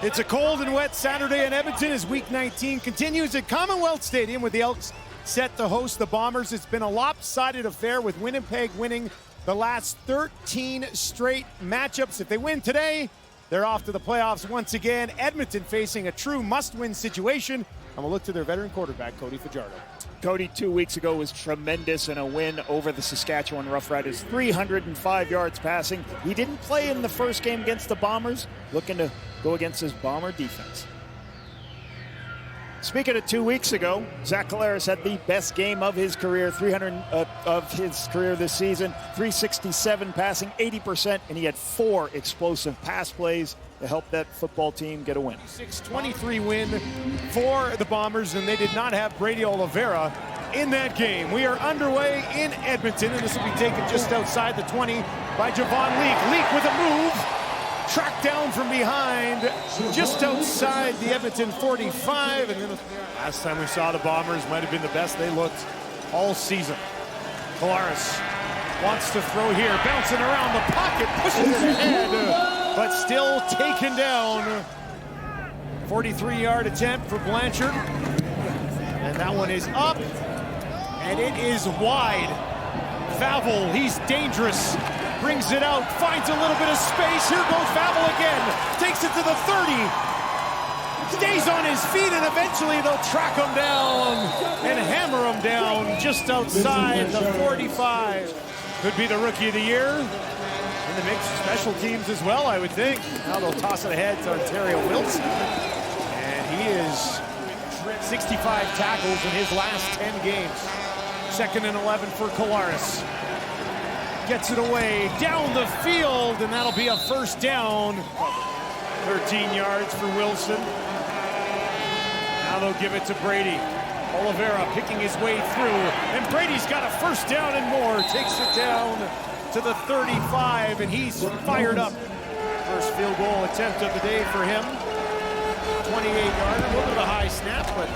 It's a cold and wet Saturday in Edmonton as Week 19 continues at Commonwealth Stadium with the Elks set to host the Bombers. It's been a lopsided affair with Winnipeg winning the last 13 straight matchups. If they win today, they're off to the playoffs once again. Edmonton facing a true must-win situation. And we'll look to their veteran quarterback, Cody Fajardo. Cody 2 weeks ago was tremendous in a win over the Saskatchewan Roughriders. 305 yards passing. He didn't play in the first game against the Bombers. Looking to go against his Bomber defense. Speaking of 2 weeks ago, Zach Collaros had the best game of his career, this season. 367 passing, 80%, and he had 4 explosive pass plays to help that football team get a win. 6-23 win for the Bombers, and they did not have Brady Oliveira in that game. We are underway in Edmonton, and this will be taken just outside the 20 by Javon Leak. Leak with a move. Tracked down from behind, just outside the Edmonton 45. And then last time we saw the Bombers might have been the best they looked all season. Collaros wants to throw here, bouncing around the pocket, pushes it ahead, but still taken down. 43-yard attempt for Blanchard. And that one is up, and it is wide. Favell, he's dangerous. Brings it out, finds a little bit of space. Here goes Favell again. Takes it to the 30. Stays on his feet, and eventually they'll track him down and hammer him down just outside the 45. Could be the Rookie of the Year. In the mix for special teams as well, I would think. Now they'll toss it ahead to Ontario Wilson. And he is 65 tackles in his last 10 games. 2nd and 11 for Collaros. Gets it away down the field, and that'll be a first down. 13 yards for Wilson. Now they'll give it to Brady. Oliveira picking his way through, and Brady's got a first down and more. Takes it down to the 35, and he's fired up. First field goal attempt of the day for him. 28-yarder, a little bit of a high snap, but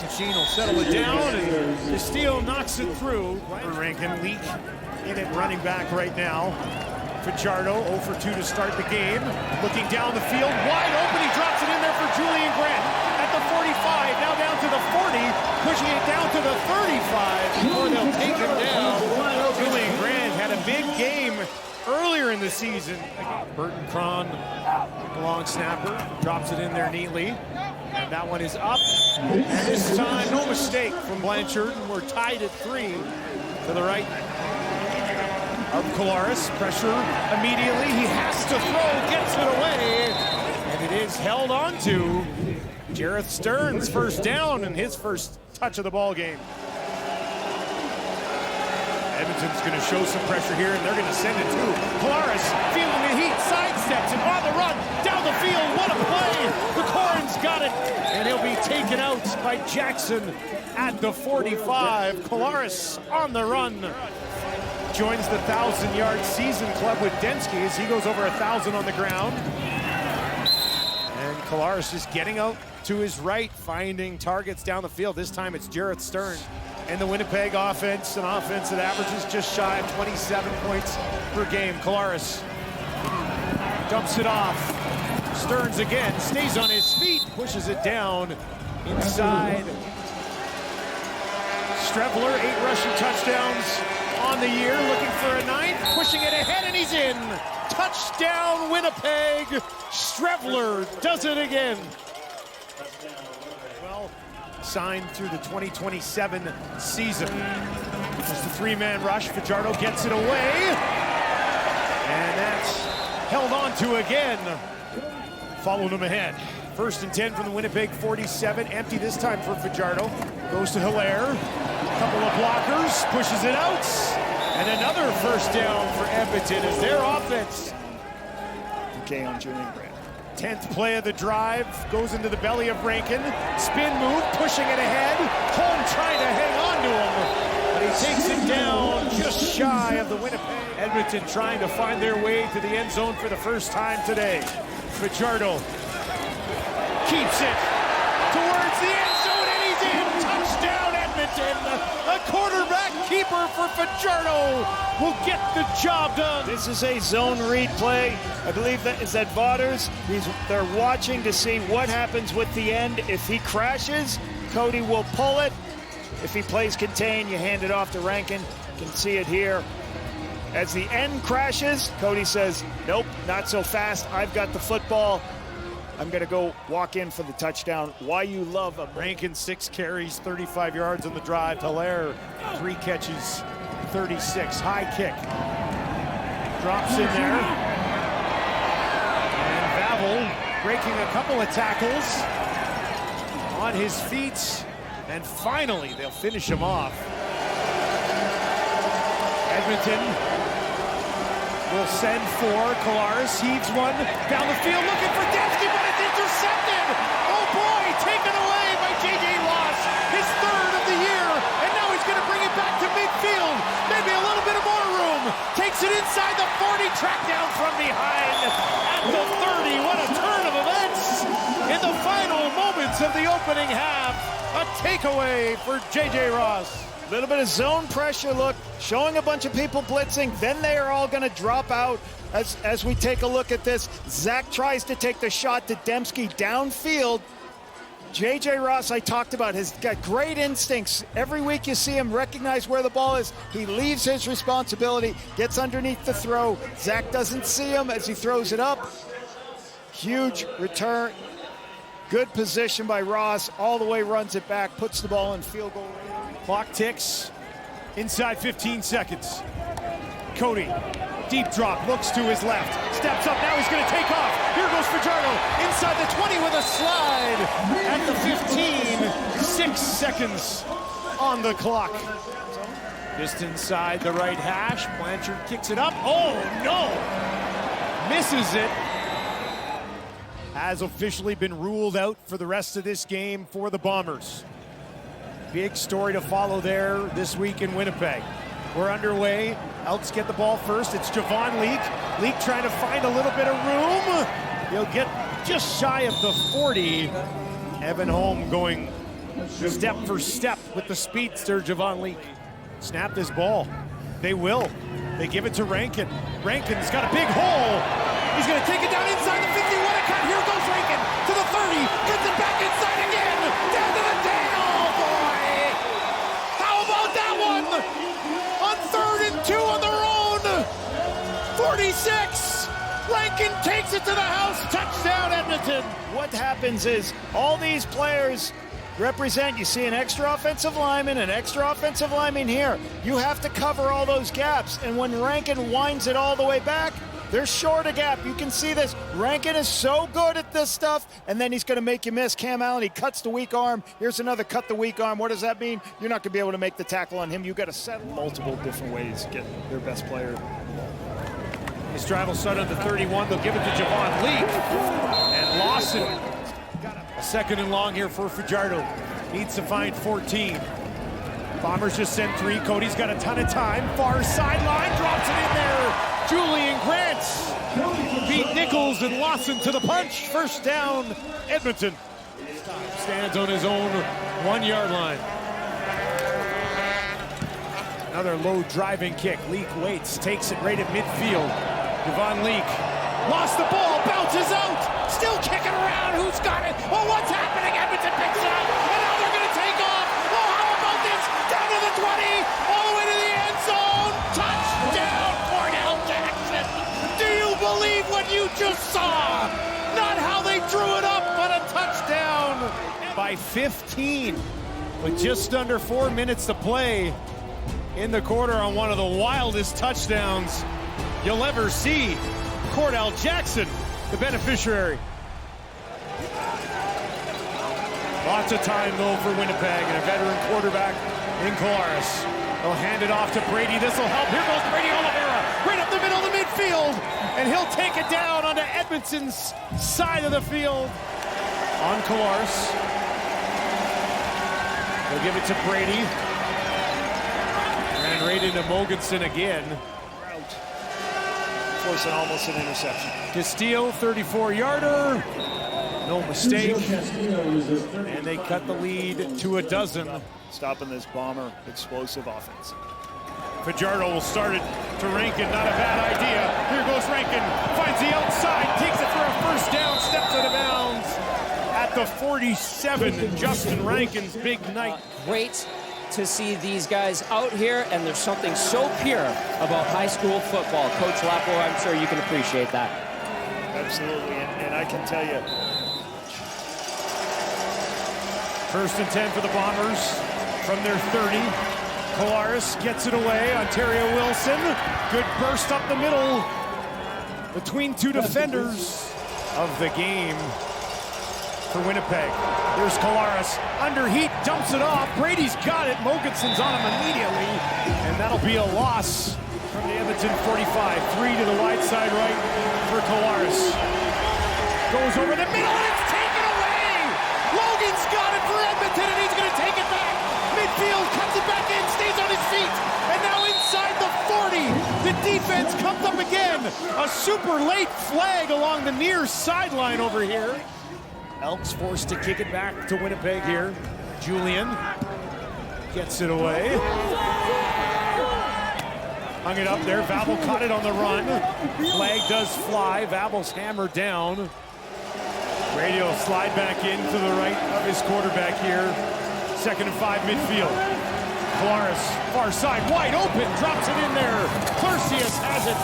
Sheen will settle it down, and Castillo knocks it through. Rankin Leak in it, running back right now. Fajardo 0 for 2 to start the game. Looking down the field, wide open. He drops it in there for Julian Grant at the 45. Now down to the 40, pushing it down to the 35 before they'll take him down. Julian Grant had a big game earlier in the season. Burton Cron, long snapper, drops it in there neatly. And that one is up. And this time, no mistake from Blanchard. And we're tied at 3 to the right of Collaros. Pressure immediately. He has to throw, gets it away. And it is held on to Jareth Stearns' first down and his first touch of the ball game. Edmonton's going to show some pressure here, and they're going to send it to Collaros. Feeling the heat, sidesteps it on the run, down the field. What a play! The Corns got it, and he'll be taken out by Jackson at the 45. Collaros on the run. Joins the 1,000-yard season club with Densky as he goes over 1,000 on the ground. And Collaros just getting out to his right, finding targets down the field. This time it's Jareth Stearns. And the Winnipeg offense, an offense that averages just shy of 27 points per game. Collaros dumps it off. Stearns again, stays on his feet, pushes it down inside. Strevler, 8 rushing touchdowns on the year, looking for a 9th, pushing it ahead, and he's in. Touchdown, Winnipeg. Strevler does it again. Well, signed through the 2027 season. It's the 3-man rush. Fajardo gets it away. And that's held on to again. Followed him ahead. 1st and 10 from the Winnipeg 47. Empty this time for Fajardo. Goes to Hilaire. Couple of blockers. Pushes it out. And another first down for Edmonton as their offense. Okay on Julian Grant. 10th play of the drive, goes into the belly of Rankin. Spin move, pushing it ahead. Holm trying to hang on to him, but he takes it down just shy of the Winnipeg. Edmonton trying to find their way to the end zone for the first time today. Fajardo keeps it towards the end zone, and he's in. Touchdown, Edmonton. Edmonton. A quarterback keeper for Fajardo will get the job done. This is a zone read play. I believe that is at Vaughters. They're watching to see what happens with the end. If he crashes, Cody will pull it. If he plays contain, you hand it off to Rankin. You can see it here. As the end crashes, Cody says, nope, not so fast. I've got the football. I'm going to go walk in for the touchdown. Why you love him. Rankin, 6 carries, 35 yards on the drive. Hilaire, 3 catches, 36. High kick. Drops in there. And Vavel breaking a couple of tackles on his feet. And finally, they'll finish him off. Edmonton will send for Kolaris. Heaves one down the field looking for Dembski, but it's intercepted. Oh boy, taken away by J.J. Ross. His 3rd of the year. And now he's going to bring it back to midfield. Maybe a little bit of more room. Takes it inside the 40, tracked down from behind at the 30. What a turn of events in the final moments of the opening half. A takeaway for J.J. Ross. A little bit of zone pressure look, showing a bunch of people blitzing. Then they are all going to drop out as we take a look at this. Zach tries to take the shot to Dembski downfield. J.J. Ross, I talked about, has got great instincts. Every week you see him recognize where the ball is. He leaves his responsibility, gets underneath the throw. Zach doesn't see him as he throws it up. Huge return. Good position by Ross. All the way runs it back, puts the ball in field goal range. Clock ticks. Inside 15 seconds. Cody, deep drop, looks to his left. Steps up, now he's going to take off. Here goes Fajardo. Inside the 20 with a slide. At the 15, 6 seconds on the clock. Just inside the right hash. Blanchard kicks it up. Oh, no! Misses it. Has officially been ruled out for the rest of this game for the Bombers. Big story to follow there this week in Winnipeg. We're underway. Elks get the ball first. It's Javon Leak. Leak trying to find a little bit of room. He'll get just shy of the 40. Evan Holm going step for step with the speedster Javon Leak. Snap this ball. They will. They give it to Rankin. Rankin's got a big hole. He's going to take it down inside the 50. What a cut. Here goes Rankin to the 30. Gets it back inside again. Down to the 10. Oh, boy. How about that one? On 3rd and 2 on their own. 46. Rankin takes it to the house. Touchdown, Edmonton. What happens is all these players represent, you see an extra offensive lineman, an extra offensive lineman here. You have to cover all those gaps. And when Rankin winds it all the way back, they're short a gap. You can see this. Rankin is so good at this stuff, and then he's going to make you miss. Cam Allen, he cuts the weak arm. Here's another cut the weak arm. What does that mean? You're not going to be able to make the tackle on him. You've got to settle multiple different ways to get their best player. His drive will start on the 31. They'll give it to Javon Leak. And Lawson. A 2nd and long here for Fajardo. Needs to find 14. Bombers just sent 3. Cody's got a ton of time. Far sideline, drops it in there. Julian Grant beat Nichols and Lawson to the punch. First down, Edmonton. Stands on his own 1-yard line. Another low driving kick. Leak waits, takes it right at midfield. Javon Leak lost the ball, bounces out. Still kicking around. Who's got it? Oh, what's happening? Edmonton picks it up. And now they're going to take off. Oh, how about this? Down to the 20. All the way to the end zone. Touchdown, Cornell Jackson. Do you believe what you just saw? Not how they drew it up, but a touchdown. By 15. With just under 4 minutes to play in the quarter on one of the wildest touchdowns you'll ever see. Cordell Jackson, the beneficiary. Lots of time, though, for Winnipeg and a veteran quarterback in Kolaris. They'll hand it off to Brady. This will help. Here goes Brady Oliveira, right up the middle of the midfield. And he'll take it down onto Edmonton's side of the field. On Kolaris. They'll give it to Brady. And right into Mogensen again. forcing almost an interception. Castillo, 34-yarder. No mistake. And they cut the lead to a dozen. Stopping this Bomber explosive offense. Fajardo will start it to Rankin. Not a bad idea. Here goes Rankin. Finds the outside. Takes it for a first down. Steps out of bounds at the 47. Justin Rankin's big night. Great to see these guys out here, and there's something so pure about high school football. Coach Lapo, I'm sure you can appreciate that. Absolutely, and I can tell you. First and 10 for the Bombers from their 30. Collaros gets it away. Ontario Wilson. Good burst up the middle between two defenders of the game for Winnipeg. There's Collaros. Under heat, dumps it off. Brady's got it. Mogensen's on him immediately. And that'll be a loss from the Edmonton 45. 3 to the wide side right for Collaros. Goes over the middle, and it's taken away! Logan's got it for Edmonton, and he's going to take it back. Midfield, cuts it back in, stays on his feet. And now inside the 40. The defense comes up again. A super late flag along the near sideline over here. Elks forced to kick it back to Winnipeg here. Julian gets it away. Hung it up there. Vavel caught it on the run. Flag does fly. Vavel's hammered down. Radio slide back in to the right of his quarterback here. 2nd and 5 midfield. Collaros, far side, wide open. Drops it in there. Clercius has it.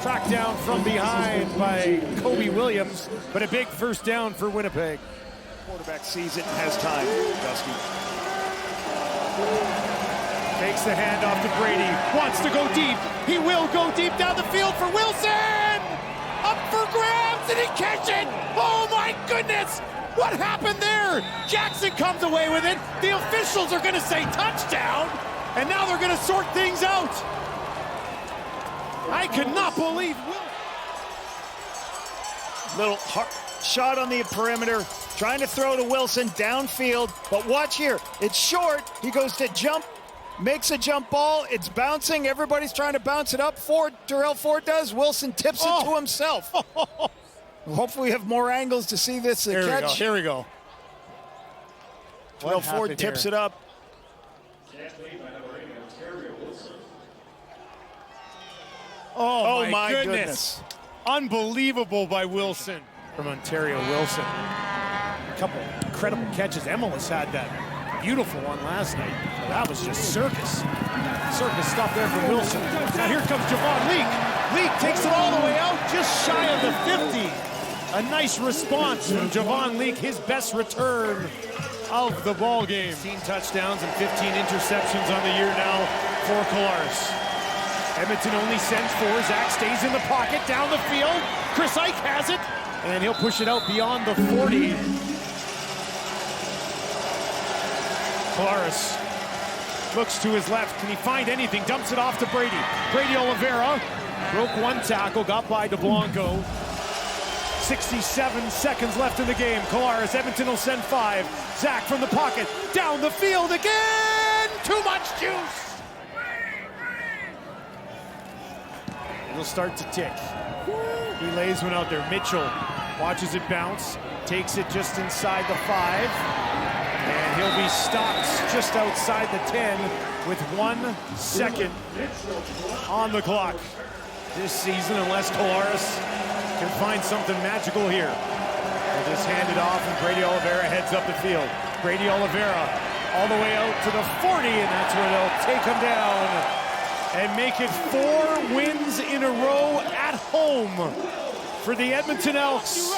Tracked down from behind by Kobe Williams, but a big first down for Winnipeg. Quarterback sees it and has time, Dusty. Takes the handoff to Brady, wants to go deep. He will go deep down the field for Wilson! Up for grabs, and he catches it! Oh my goodness! What happened there? Jackson comes away with it. The officials are gonna say touchdown, and now they're gonna sort things out. I could not believe Little shot on the perimeter, trying to throw to Wilson downfield, but watch here, it's short. He goes to jump, makes a jump ball, it's bouncing, everybody's trying to bounce it up. Terrell Ford does, Wilson tips it to himself. Hopefully we have more angles to see this catch. Here we go. Terrell Ford tips it up. Oh my goodness. Unbelievable by Wilson. From Ontario Wilson. A couple incredible catches. Emilus had that beautiful one last night. That was just circus. Circus stuff there from Wilson. Now here comes Javon Leak. Leak takes it all the way out, just shy of the 50. A nice response from Javon Leak, his best return of the ball game. 15 touchdowns and 15 interceptions on the year now for Collaros. Edmonton only sends 4. Zach stays in the pocket, down the field. Chris Ike has it, and he'll push it out beyond the 40. Collaros looks to his left. Can he find anything? Dumps it off to Brady. Brady Oliveira broke one tackle, got by DeBlanco. 67 seconds left in the game. Collaros, Edmonton will send 5. Zach from the pocket, down the field again. Too much juice. It'll start to tick. He lays one out there. Mitchell watches it bounce, takes it just inside the 5, and he'll be stopped just outside the 10 with 1 second on the clock this season, unless Collaros can find something magical here. He'll just hand it off, and Brady Oliveira heads up the field. Brady Oliveira all the way out to the 40, and that's where they'll take him down and make it 4 wins in a row at home for the Edmonton Elks.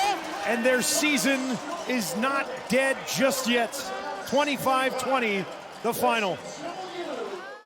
And their season is not dead just yet. 25-20, the final.